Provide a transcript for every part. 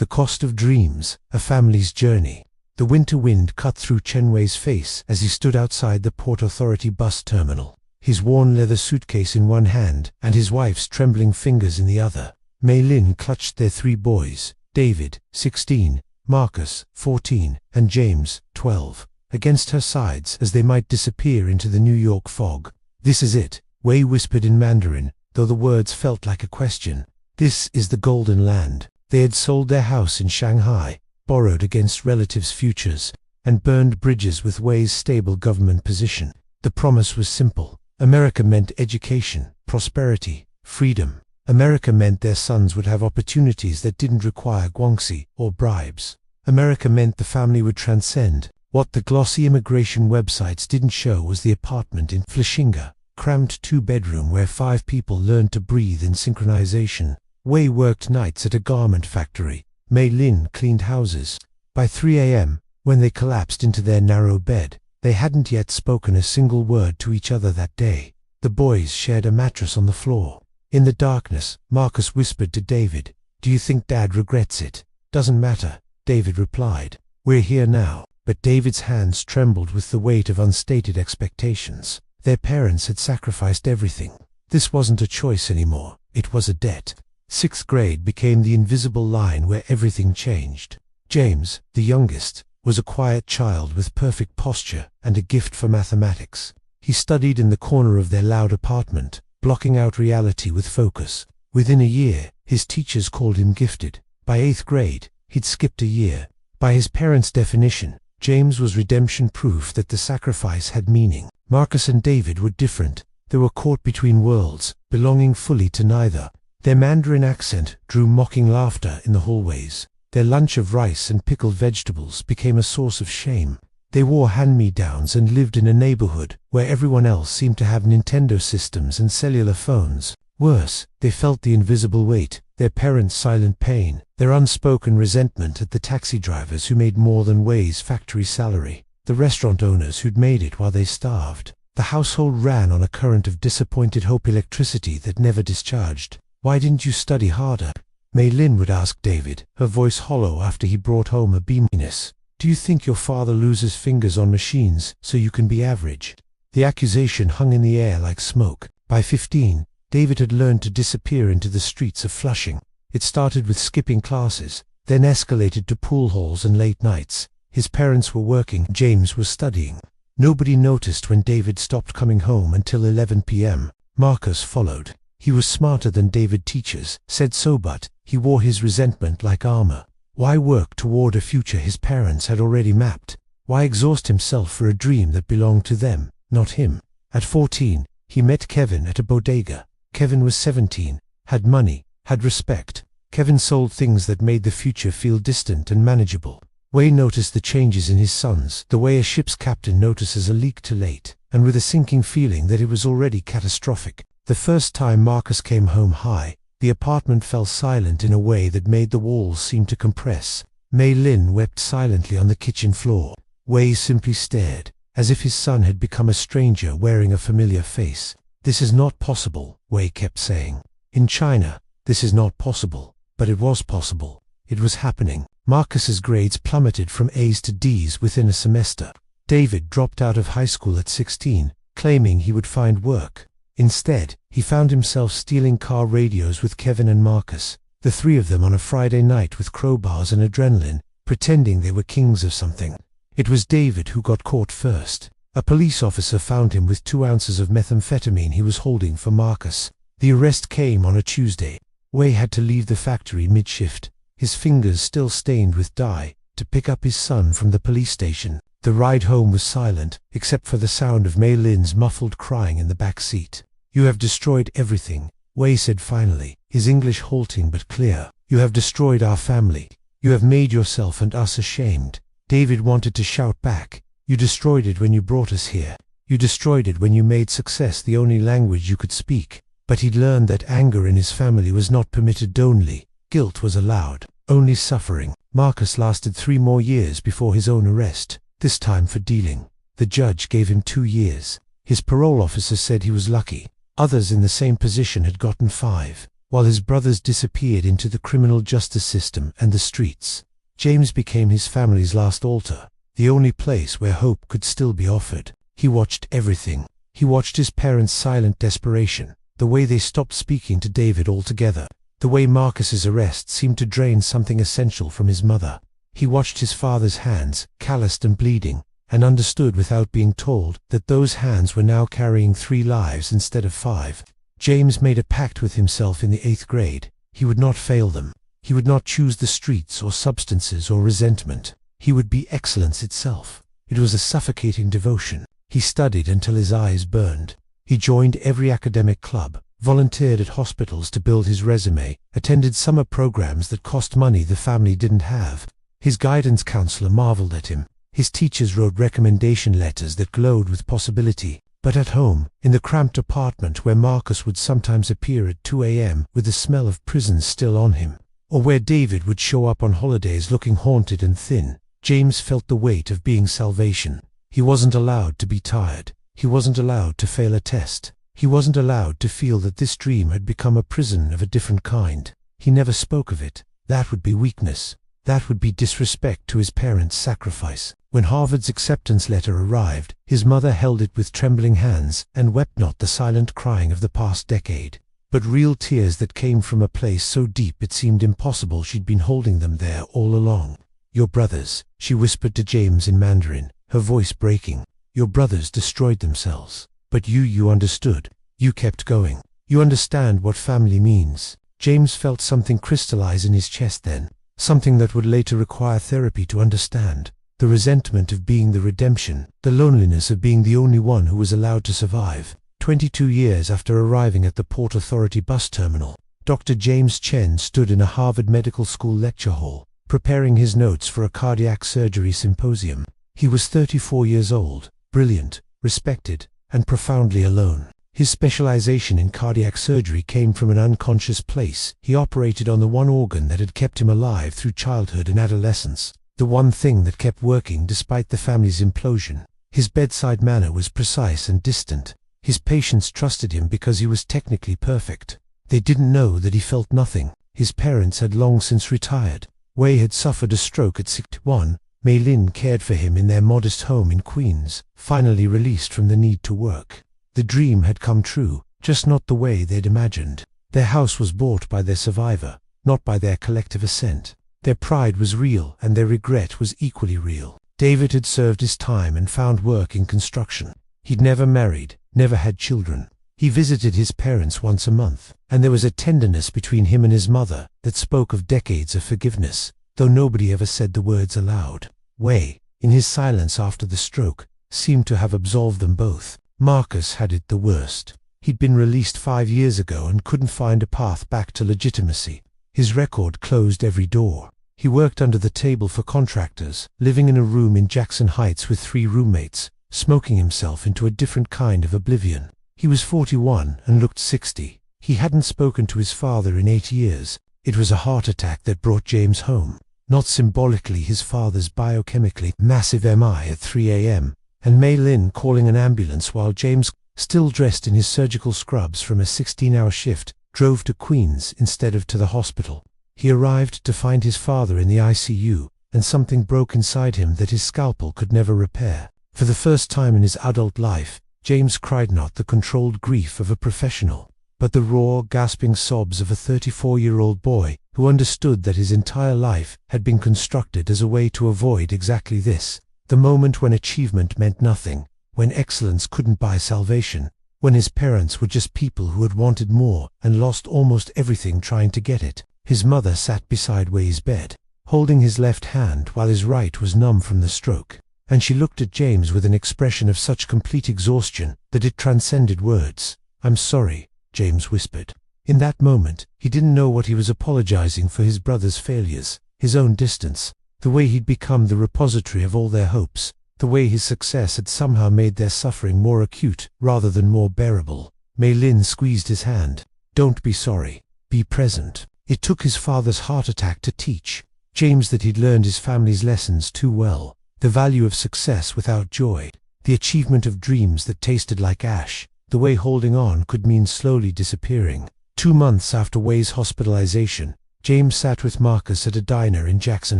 The Cost of Dreams, A Family's Journey. The winter wind cut through Chen Wei's face as he stood outside the Port Authority bus terminal, his worn leather suitcase in one hand and his wife's trembling fingers in the other. Mei Lin clutched their 3 boys, David, 16, Marcus, 14, and James, 12, against her sides as they might disappear into the New York fog. "This is it," Wei whispered in Mandarin, though the words felt like a question. This is the Golden Land. They had sold their house in Shanghai, borrowed against relatives' futures, and burned bridges with Wei's stable government position. The promise was simple. America meant education, prosperity, freedom. America meant their sons would have opportunities that didn't require guanxi or bribes. America meant the family would transcend. What the glossy immigration websites didn't show was the apartment in Flishinga, crammed 2-bedroom where 5 people learned to breathe in synchronization. Wei worked nights at a garment factory. Mei Lin cleaned houses. By 3 a.m., when they collapsed into their narrow bed, they hadn't yet spoken a single word to each other that day. The boys shared a mattress on the floor. In the darkness, Marcus whispered to David, "Do you think Dad regrets it?" "Doesn't matter," David replied. "We're here now." But David's hands trembled with the weight of unstated expectations. Their parents had sacrificed everything. This wasn't a choice anymore, it was a debt. 6th grade became the invisible line where everything changed. James, the youngest, was a quiet child with perfect posture and a gift for mathematics. He studied in the corner of their loud apartment, blocking out reality with focus. Within a year, his teachers called him gifted. By 8th grade, he'd skipped a year. By his parents' definition, James was redemption proof that the sacrifice had meaning. Marcus and David were different. They were caught between worlds, belonging fully to neither. Their Mandarin accent drew mocking laughter in the hallways. Their lunch of rice and pickled vegetables became a source of shame. They wore hand-me-downs and lived in a neighborhood where everyone else seemed to have Nintendo systems and cellular phones. Worse, they felt the invisible weight, their parents' silent pain, their unspoken resentment at the taxi drivers who made more than Wei's factory salary, the restaurant owners who'd made it while they starved. The household ran on a current of disappointed hope, electricity that never discharged. "Why didn't you study harder?" Mei Lin would ask David, her voice hollow after he brought home a beaminess. "Do you think your father loses fingers on machines so you can be average?" The accusation hung in the air like smoke. By 15, David had learned to disappear into the streets of Flushing. It started with skipping classes, then escalated to pool halls and late nights. His parents were working, James was studying. Nobody noticed when David stopped coming home until 11 p.m. Marcus followed. He was smarter than David teachers said so, but he wore his resentment like armor. Why work toward a future his parents had already mapped? Why exhaust himself for a dream that belonged to them, not him? At 14, he met Kevin at a bodega. Kevin was 17, had money, had respect. Kevin sold things that made the future feel distant and manageable. Wei noticed the changes in his sons, the way a ship's captain notices a leak too late, and with a sinking feeling that it was already catastrophic. The first time Marcus came home high, the apartment fell silent in a way that made the walls seem to compress. Mei Lin wept silently on the kitchen floor. Wei simply stared, as if his son had become a stranger wearing a familiar face. "This is not possible," Wei kept saying. "In China, this is not possible." But it was possible. It was happening. Marcus's grades plummeted from A's to D's within a semester. David dropped out of high school at 16, claiming he would find work. Instead, he found himself stealing car radios with Kevin and Marcus, the 3 of them on a Friday night with crowbars and adrenaline, pretending they were kings of something. It was David who got caught first. A police officer found him with 2 ounces of methamphetamine he was holding for Marcus. The arrest came on a Tuesday. Wei had to leave the factory mid-shift, his fingers still stained with dye, to pick up his son from the police station. The ride home was silent, except for the sound of Mei Lin's muffled crying in the back seat. "You have destroyed everything," Wei said finally, his English halting but clear. "You have destroyed our family. You have made yourself and us ashamed." David wanted to shout back, "You destroyed it when you brought us here. You destroyed it when you made success the only language you could speak." But he'd learned that anger in his family was not permitted only. Guilt was allowed, only suffering. Marcus lasted 3 more years before his own arrest, this time for dealing. The judge gave him 2 years. His parole officer said he was lucky. Others in the same position had gotten 5. while his brothers disappeared into the criminal justice system and the streets. James became his family's last altar, the only place where hope could still be offered. He watched everything. He watched his parents' silent desperation, the way they stopped speaking to David altogether, the way Marcus's arrest seemed to drain something essential from his mother. He watched his father's hands, calloused and bleeding, and understood without being told that those hands were now carrying 3 lives instead of 5. James made a pact with himself in the 8th grade. He would not fail them. He would not choose the streets or substances or resentment. He would be excellence itself. It was a suffocating devotion. He studied until his eyes burned. He joined every academic club, volunteered at hospitals to build his resume, attended summer programs that cost money the family didn't have. His guidance counselor marveled at him. His teachers wrote recommendation letters that glowed with possibility. But at home, in the cramped apartment where Marcus would sometimes appear at 2 a.m. with the smell of prison still on him, or where David would show up on holidays looking haunted and thin, James felt the weight of being salvation. He wasn't allowed to be tired. He wasn't allowed to fail a test. He wasn't allowed to feel that this dream had become a prison of a different kind. He never spoke of it. That would be weakness. That would be disrespect to his parents' sacrifice. When Harvard's acceptance letter arrived, his mother held it with trembling hands and wept, not the silent crying of the past decade, but real tears that came from a place so deep it seemed impossible she'd been holding them there all along. "Your brothers," she whispered to James in Mandarin, her voice breaking. "Your brothers destroyed themselves. But you understood. You kept going. You understand what family means." James felt something crystallize in his chest then, something that would later require therapy to understand. The resentment of being the redemption, the loneliness of being the only one who was allowed to survive. 22 years after arriving at the Port Authority bus terminal, Dr. James Chen stood in a Harvard Medical School lecture hall, preparing his notes for a cardiac surgery symposium. He was 34 years old, brilliant, respected, and profoundly alone. His specialization in cardiac surgery came from an unconscious place. He operated on the one organ that had kept him alive through childhood and adolescence, the one thing that kept working despite the family's implosion. His bedside manner was precise and distant. His patients trusted him because he was technically perfect. They didn't know that he felt nothing. His parents had long since retired. Wei had suffered a stroke at 61. Mei Lin cared for him in their modest home in Queens, finally released from the need to work. The dream had come true, just not the way they'd imagined. Their house was bought by their survivor, not by their collective assent. Their pride was real and their regret was equally real. David had served his time and found work in construction. He'd never married, never had children. He visited his parents once a month, and there was a tenderness between him and his mother that spoke of decades of forgiveness, though nobody ever said the words aloud. Wei, in his silence after the stroke, seemed to have absolved them both. Marcus had it the worst. He'd been released 5 years ago and couldn't find a path back to legitimacy. His record closed every door. He worked under the table for contractors, living in a room in Jackson Heights with 3 roommates, smoking himself into a different kind of oblivion. He was 41 and looked 60. He hadn't spoken to his father in 8 years. It was a heart attack that brought James home. Not symbolically his father's biochemically massive MI at 3 a.m., and Mei Lin calling an ambulance while James, still dressed in his surgical scrubs from a 16-hour shift, drove to Queens instead of to the hospital. He arrived to find his father in the ICU, and something broke inside him that his scalpel could never repair. For the first time in his adult life, James cried not the controlled grief of a professional, but the raw, gasping sobs of a 34-year-old boy who understood that his entire life had been constructed as a way to avoid exactly this. The moment when achievement meant nothing, when excellence couldn't buy salvation, when his parents were just people who had wanted more and lost almost everything trying to get it. His mother sat beside Wei's bed, holding his left hand while his right was numb from the stroke, and she looked at James with an expression of such complete exhaustion that it transcended words. "I'm sorry," James whispered. In that moment, he didn't know what he was apologizing for: his brother's failures, his own distance, the way he'd become the repository of all their hopes, the way his success had somehow made their suffering more acute rather than more bearable. Mei Lin squeezed his hand. "Don't be sorry. Be present." It took his father's heart attack to teach James that he'd learned his family's lessons too well. The value of success without joy, the achievement of dreams that tasted like ash, the way holding on could mean slowly disappearing. 2 months after Wei's hospitalization, James sat with Marcus at a diner in Jackson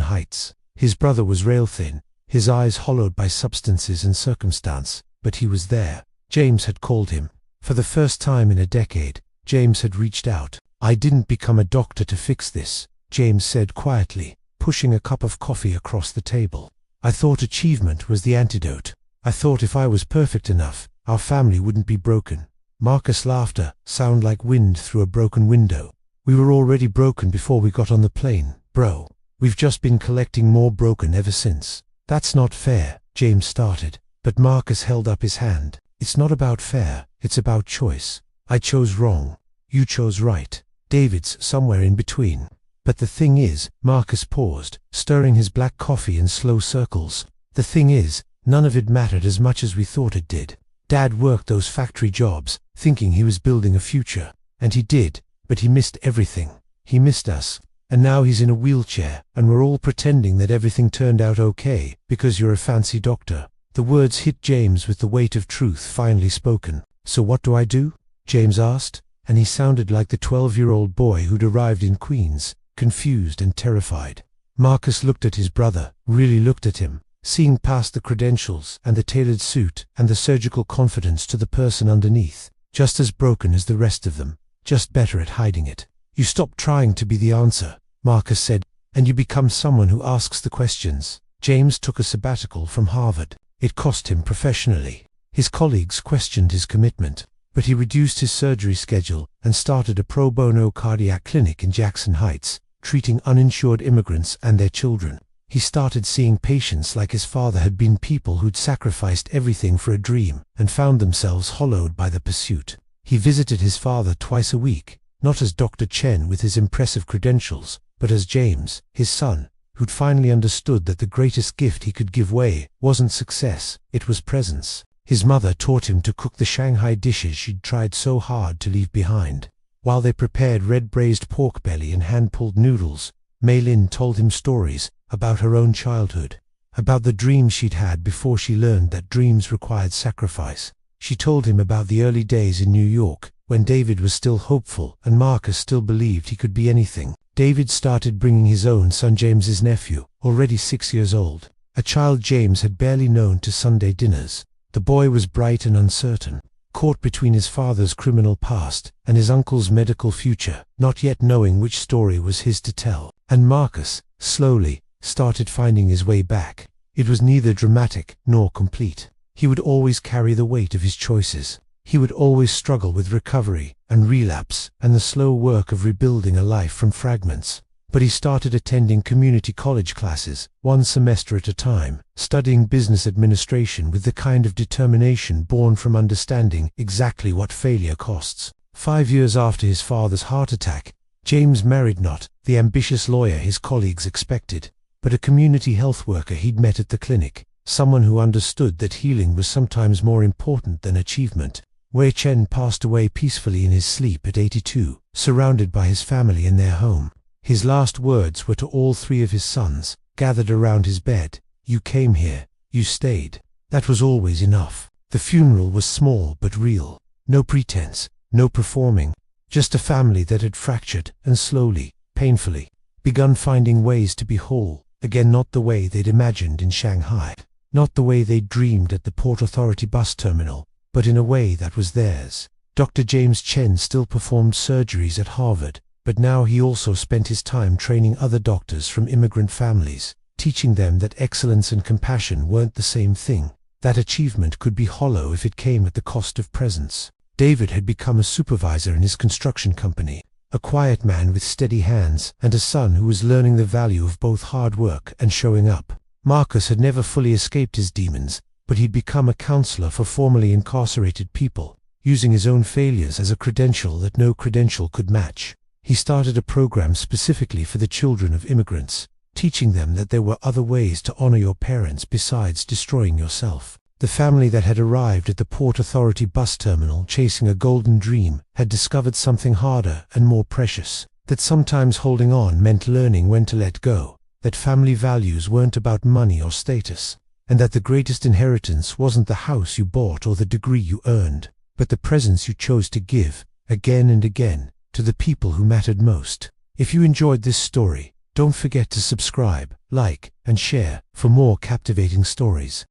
Heights. His brother was rail-thin, his eyes hollowed by substances and circumstance, but he was there. James had called him. For the first time in a decade, James had reached out. "I didn't become a doctor to fix this," James said quietly, pushing a cup of coffee across the table. "I thought achievement was the antidote. I thought if I was perfect enough, our family wouldn't be broken." Marcus' laughter sounded like wind through a broken window. "We were already broken before we got on the plane, bro. We've just been collecting more broken ever since." "That's not fair," James started, but Marcus held up his hand. "It's not about fair, it's about choice. I chose wrong. You chose right. David's somewhere in between." "But the thing is," Marcus paused, stirring his black coffee in slow circles. "The thing is, none of it mattered as much as we thought it did. Dad worked those factory jobs, thinking he was building a future. And he did, but he missed everything. He missed us. And now he's in a wheelchair, and we're all pretending that everything turned out okay, because you're a fancy doctor." The words hit James with the weight of truth finally spoken. "So what do I do?" James asked, and he sounded like the 12-year-old boy who'd arrived in Queens, confused and terrified. Marcus looked at his brother, really looked at him, seeing past the credentials and the tailored suit and the surgical confidence to the person underneath, just as broken as the rest of them, just better at hiding it. "You stop trying to be the answer," Marcus said, "and you become someone who asks the questions." James took a sabbatical from Harvard. It cost him professionally. His colleagues questioned his commitment, but he reduced his surgery schedule and started a pro bono cardiac clinic in Jackson Heights, treating uninsured immigrants and their children. He started seeing patients like his father had been, people who'd sacrificed everything for a dream and found themselves hollowed by the pursuit. He visited his father twice a week, not as Dr. Chen with his impressive credentials, but as James, his son, who'd finally understood that the greatest gift he could give Wei wasn't success, it was presence. His mother taught him to cook the Shanghai dishes she'd tried so hard to leave behind. While they prepared red braised pork belly and hand-pulled noodles, Mei Lin told him stories about her own childhood, about the dreams she'd had before she learned that dreams required sacrifice. She told him about the early days in New York, when David was still hopeful and Marcus still believed he could be anything. David started bringing his own son, James's nephew, already 6 years old, a child James had barely known, to Sunday dinners. The boy was bright and uncertain, caught between his father's criminal past and his uncle's medical future, not yet knowing which story was his to tell. And Marcus, slowly, started finding his way back. It was neither dramatic nor complete. He would always carry the weight of his choices. He would always struggle with recovery and relapse and the slow work of rebuilding a life from fragments. But he started attending community college classes, one semester at a time, studying business administration with the kind of determination born from understanding exactly what failure costs. 5 years after his father's heart attack, James married not the ambitious lawyer his colleagues expected, but a community health worker he'd met at the clinic, someone who understood that healing was sometimes more important than achievement. Wei Chen passed away peacefully in his sleep at 82, surrounded by his family in their home. His last words were to all 3 of his sons, gathered around his bed: "You came here, you stayed." That was always enough. The funeral was small but real. No pretense, no performing, just a family that had fractured and slowly, painfully, begun finding ways to be whole again, not the way they'd imagined in Shanghai, not the way they'd dreamed at the Port Authority bus terminal, but in a way that was theirs. Dr. James Chen still performed surgeries at Harvard, but now he also spent his time training other doctors from immigrant families, teaching them that excellence and compassion weren't the same thing, that achievement could be hollow if it came at the cost of presence. David had become a supervisor in his construction company, a quiet man with steady hands and a son who was learning the value of both hard work and showing up. Marcus had never fully escaped his demons, but he'd become a counselor for formerly incarcerated people, using his own failures as a credential that no credential could match. He started a program specifically for the children of immigrants, teaching them that there were other ways to honor your parents besides destroying yourself. The family that had arrived at the Port Authority bus terminal chasing a golden dream had discovered something harder and more precious, that sometimes holding on meant learning when to let go, that family values weren't about money or status, and that the greatest inheritance wasn't the house you bought or the degree you earned, but the presence you chose to give, again and again, to the people who mattered most. If you enjoyed this story, don't forget to subscribe, like, and share for more captivating stories.